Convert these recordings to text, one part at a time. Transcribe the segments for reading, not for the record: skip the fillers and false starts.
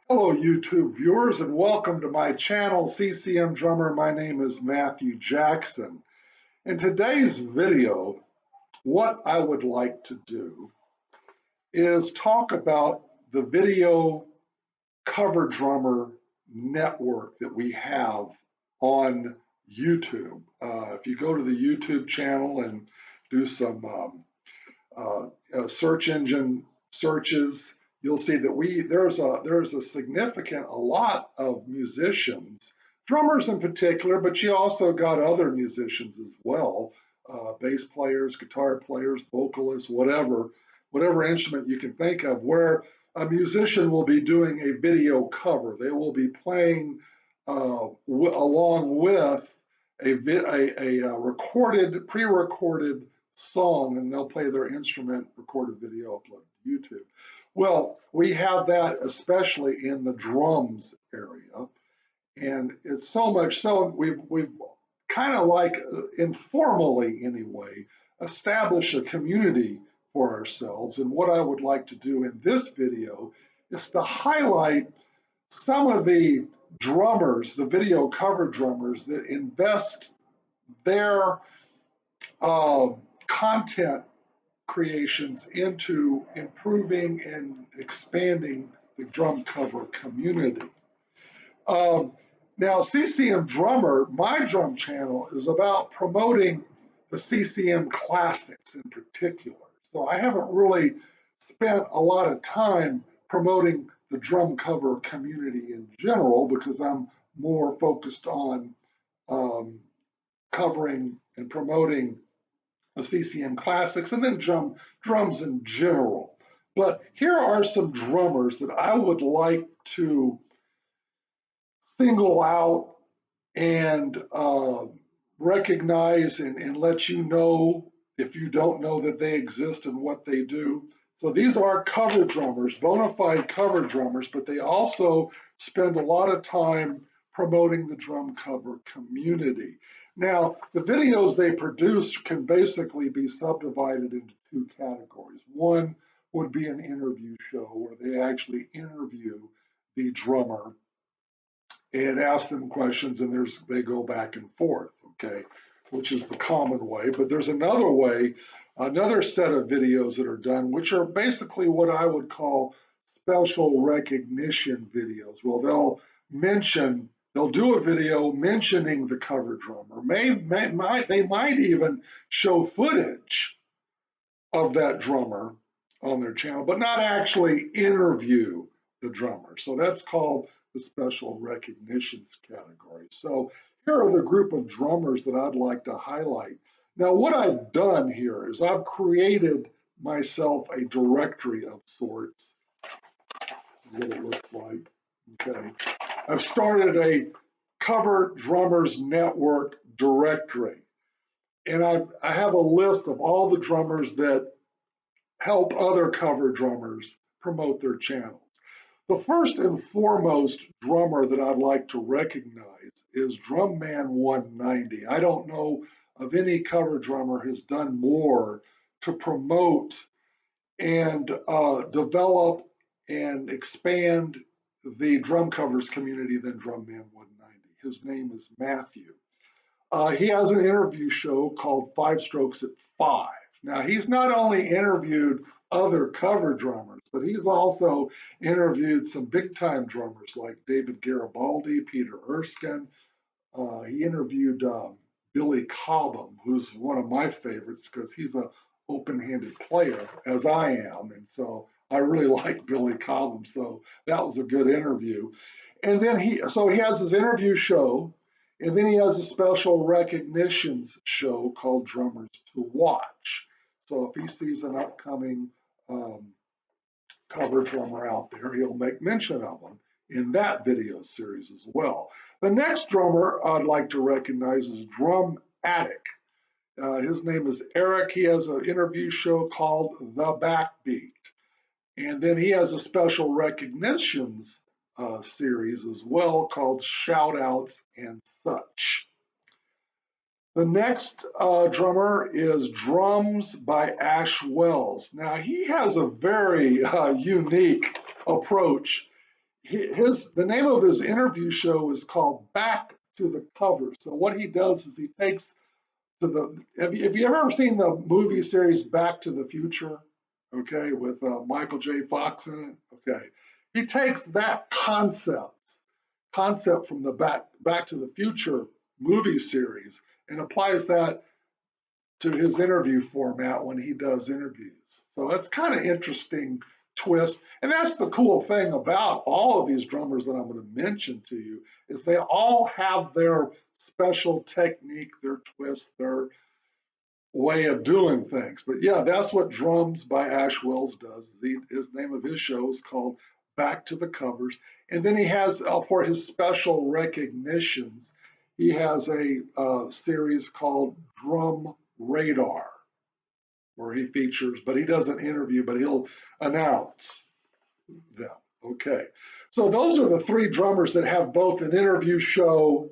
Hello, YouTube viewers, and welcome to my channel, CCM Drummer. My name is Matthew Jackson. In today's video, what I would like to do is talk about the video cover drummer network that we have on YouTube. If you go to the YouTube channel and do some search engine searches, you'll see that there's a significant, a lot of musicians, drummers in particular, but you also got other musicians as well, bass players, guitar players, vocalists, whatever instrument you can think of, where a musician will be doing a video cover. They will be playing along with a recorded, pre-recorded song, and they'll play their instrument, recorded video, upload to YouTube. Well, we have that especially in the drums area, and it's so much so we've kind of like informally anyway established a community for ourselves. And what I would like to do in this video is to highlight some of the drummers, the video cover drummers that invest their content creations into improving and expanding the drum cover community. Now, CCM Drummer, my drum channel, is about promoting the CCM classics in particular. So I haven't really spent a lot of time promoting the drum cover community in general because I'm more focused on covering and promoting the CCM classics and then drums in general. But here are some drummers that I would like to single out and recognize and let you know if you don't know that they exist and what they do. So these are cover drummers, bona fide cover drummers, but they also spend a lot of time promoting the drum cover community. Now, the videos they produce can basically be subdivided into two categories. One would be an interview show where they actually interview the drummer and ask them questions, and they go back and forth, okay, which is the common way. But there's another way, another set of videos that are done, which are basically what I would call special recognition videos. Well, they'll do a video mentioning the cover drummer. They might even show footage of that drummer on their channel, but not actually interview the drummer. So that's called the special recognitions category. So here are the group of drummers that I'd like to highlight. Now, what I've done here is I've created myself a directory of sorts. This is what it looks like. Okay. I've started a cover drummers network directory. And I have a list of all the drummers that help other cover drummers promote their channels. The first and foremost drummer that I'd like to recognize is DrumMan 190. I don't know of any cover drummer has done more to promote and develop and expand the drum covers community than DrumMan 190. His name is Matthew. He has an interview show called 5 Strokes at 5. Now, he's not only interviewed other cover drummers, but he's also interviewed some big-time drummers like David Garibaldi, Peter Erskine. He interviewed Billy Cobham, who's one of my favorites because he's an open-handed player, as I am, and so I really like Billy Cobham, so that was a good interview. And then he has his interview show, and then he has a special recognitions show called Drummers to Watch. So if he sees an upcoming cover drummer out there, he'll make mention of them in that video series as well. The next drummer I'd like to recognize is Drum Addict. His name is Eric. He has an interview show called The Backbeat. And then he has a special recognitions series as well called Shoutouts and Such. The next drummer is Drums by Ash Wells. Now, he has a very unique approach. the name of his interview show is called Back to the Covers. So what he does is he takes to the have you ever seen the movie series Back to the Future? Okay, with Michael J. Fox in it. Okay, he takes that concept from the Back to the Future movie series and applies that to his interview format when he does interviews. So that's kind of interesting twist. And that's the cool thing about all of these drummers that I'm going to mention to you is they all have their special technique, their twist, their way of doing things. But yeah, that's what Drums by Ash Wells does. His name of his show is called Back to the Covers. And then he has, for his special recognitions, he has a series called Drum Radar, where he features, but he doesn't interview, but he'll announce them. Okay. So those are the three drummers that have both an interview show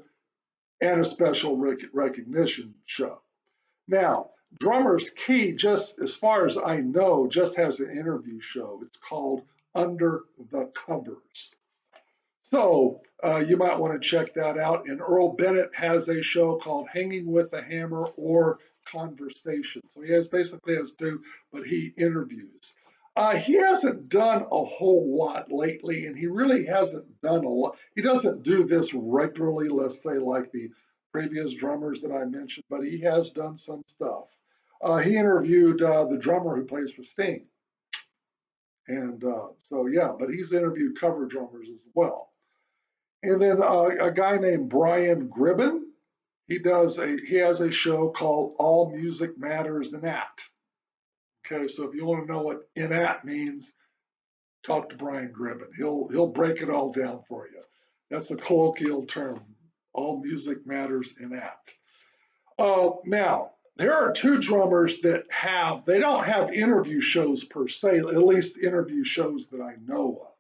and a special recognition show. Now, Drummer's Key, just as far as I know, just has an interview show. It's called Under the Covers. So you might want to check that out. And Earl Bennett has a show called Hanging with the Hammer or Conversation. So he basically has two, but he interviews. He hasn't done a whole lot lately, and he really hasn't done a lot. He doesn't do this regularly, let's say, like the previous drummers that I mentioned, but he has done some stuff. He interviewed the drummer who plays for Sting. And so, yeah, but he's interviewed cover drummers as well. And then a guy named Bryan Gribbin, he has a show called All Music Matters in At. Okay, so if you want to know what in at means, talk to Bryan Gribbin. He'll break it all down for you. That's a colloquial term. All music matters in at. Now, there are two drummers that they don't have interview shows per se, at least interview shows that I know of.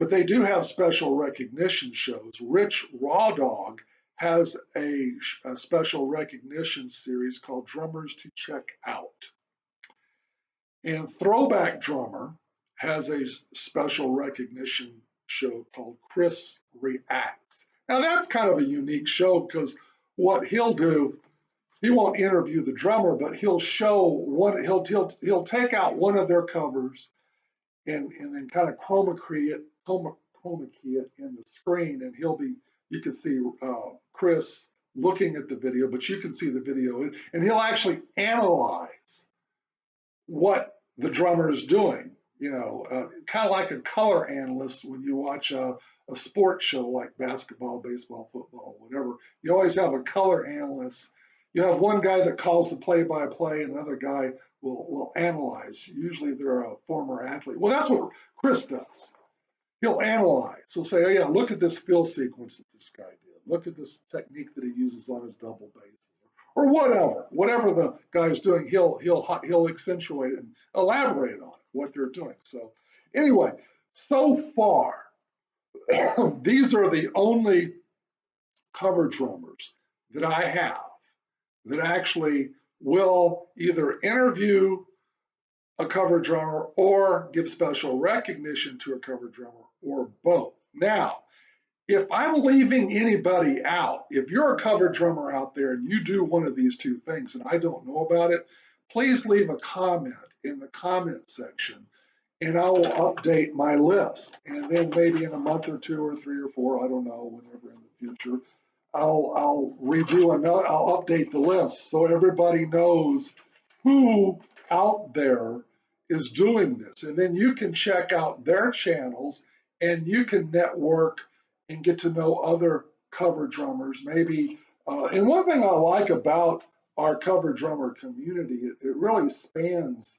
But they do have special recognition shows. Rich Raw Dog has a special recognition series called Drummers to Check Out. And Throwback Drummer has a special recognition show called Chris Reacts. Now that's kind of a unique show because what he'll do, he won't interview the drummer, but he'll take out one of their covers and then kind of chroma key it in the screen, and you can see Chris looking at the video, but you can see the video, and he'll actually analyze what the drummer is doing, kind of like a color analyst when you watch a sports show like basketball, baseball, football, whatever. You always have a color analyst. You have one guy that calls the play-by-play, and another guy will analyze. Usually they're a former athlete. Well, that's what Chris does. He'll analyze. He'll say, oh yeah, look at this fill sequence that this guy did. Look at this technique that he uses on his double bass. Or whatever the guy's doing, he'll accentuate and elaborate on what they're doing. So anyway, so far, these are the only cover drummers that I have that actually will either interview a cover drummer or give special recognition to a cover drummer or both. Now, if I'm leaving anybody out, if you're a cover drummer out there and you do one of these two things and I don't know about it, please leave a comment in the comment section and I will update my list. And then maybe in a month or two or three or four, I don't know, whenever in the future, I'll update the list so everybody knows who out there is doing this. And then you can check out their channels and you can network and get to know other cover drummers. Maybe, and one thing I like about our cover drummer community, it really spans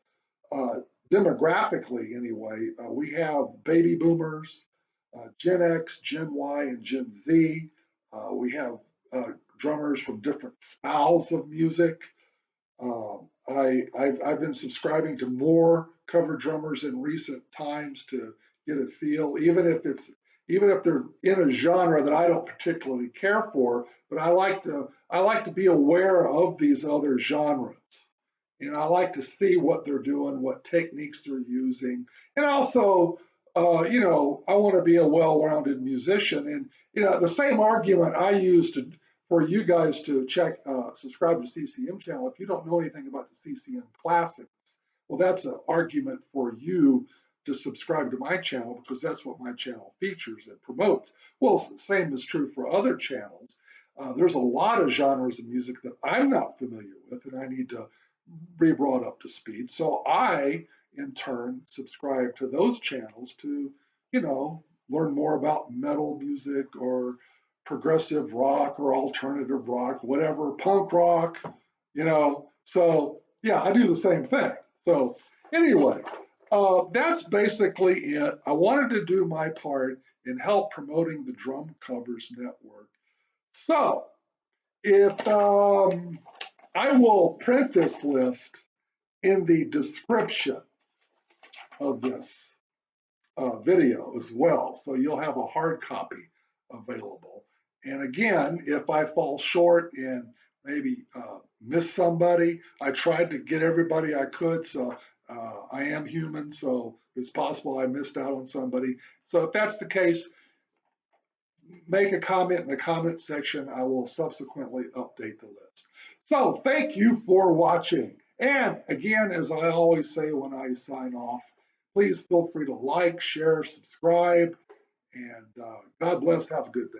demographically anyway. We have baby boomers, Gen X, Gen Y, and Gen Z. We have drummers from different styles of music. I've been subscribing to more cover drummers in recent times to get a feel, even if they're in a genre that I don't particularly care for, but I like to be aware of these other genres. And I like to see what they're doing, what techniques they're using, and also you know, I want to be a well-rounded musician. And, you know, the same argument I used for you guys to subscribe to CCM channel. If you don't know anything about the CCM classics, well, that's an argument for you to subscribe to my channel because that's what my channel features and promotes. Well, the same is true for other channels. There's a lot of genres of music that I'm not familiar with and I need to be brought up to speed. So I, in turn, subscribe to those channels to, you know, learn more about metal music or progressive rock or alternative rock, whatever, punk rock, you know. So yeah, I do the same thing. So anyway, that's basically it. I wanted to do my part in help promoting the Drum Covers Network. So if I will print this list in the description of this video as well, so you'll have a hard copy available. And again, if I fall short and maybe miss somebody, I tried to get everybody I could, so I am human, so it's possible I missed out on somebody. So if that's the case, make a comment in the comment section. I will subsequently update the list. So thank you for watching. And again, as I always say when I sign off, please feel free to like, share, subscribe, and God bless. Have a good day.